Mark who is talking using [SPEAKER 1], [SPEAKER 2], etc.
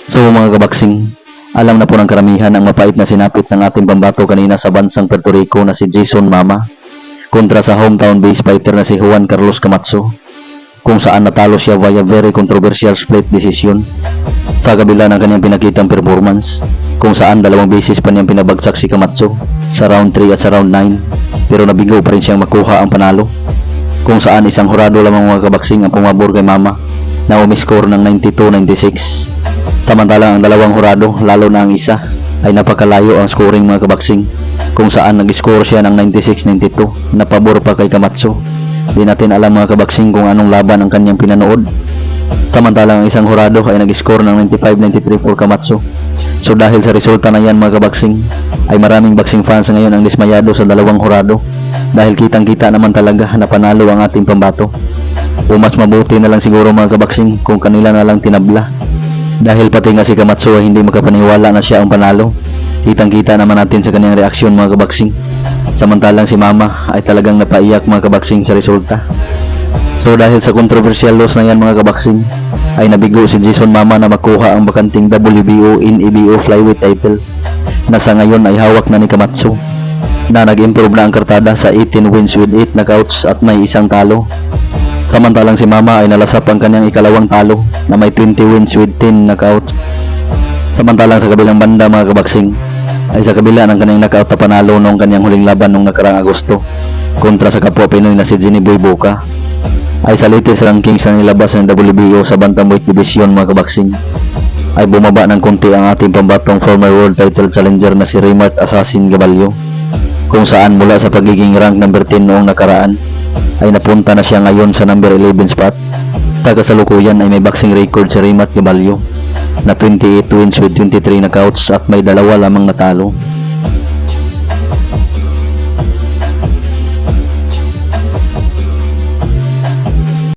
[SPEAKER 1] So mga kabaksing, alam na po ng karamihan ang mapait na sinapit ng ating pambato kanina sa bansang Puerto Rico na si Jason Mama kontra sa hometown base fighter na si Juan Carlos Camacho, kung saan natalo siya via very controversial split decision sa kabila ng kanyang pinakitang performance, kung saan 2 beses pa niyang pinabagsak si Camacho sa round 3 at sa round 9 pero nabigo pa rin siyang makuha ang panalo, kung saan isang hurado lamang mga kabaksing ang pumabor kay Mama na umiscore ng 92-96, samantalang ang 2 hurado, lalo na ang isa, ay napakalayo ang scoring mga kabaksing, kung saan nag-score siya ng 96-92 na pabor pa kay Camacho. Di natin alam mga kabaksing kung anong laban ang kanyang pinanood, samantalang ang isang hurado ay nag-score ng 95-93 for Camacho. So dahil sa resulta na yan mga kabaksing, ay maraming boxing fans ngayon ang dismayado sa 2 hurado dahil kitang kita naman talaga na panalo ang ating pambato. O mas mabuti na lang siguro mga kabaksing kung kanila na lang tinabla, dahil pati nga si Camacho ay hindi makapaniwala na siya ang panalo. Kitang kita naman natin sa kanyang reaksyon mga kabaksing, samantalang si Mama ay talagang napaiyak mga kabaksing sa resulta. So dahil sa controversial loss na yan mga kabaksing, ay nabigo si Jason Mama na makuha ang bakanting WBO in EBO flyweight title na sa ngayon ay hawak na ni Camacho, na nag-improve na ang kartada sa 18 wins with 8 knockouts at may 1 talo. Samantalang si Mama ay nalasap ang kanyang ikalawang talo na may 20 wins with 10 knockouts. Samantalang sa kabilang banda mga kabaksing, ay sa kabila ng kanyang knockout na panalo noong kanyang huling laban noong nakaraang Agosto kontra sa kapwa Pinoy na si Jenny Boy Boca, ay sa latest rankings na nilabas ng WBO sa bantamweight division mga kabaksing, ay bumaba ng konti ang ating pambatong former world title challenger na si Raymart Assassin Gaballo, kung saan mula sa pagiging rank number 10 noong nakaraan ay napunta na siya ngayon sa number 11 spot. Sa kasalukuyan ay may boxing record si Raymart Gaballo na 28 wins with 23 knockouts at may 2 lamang natalo.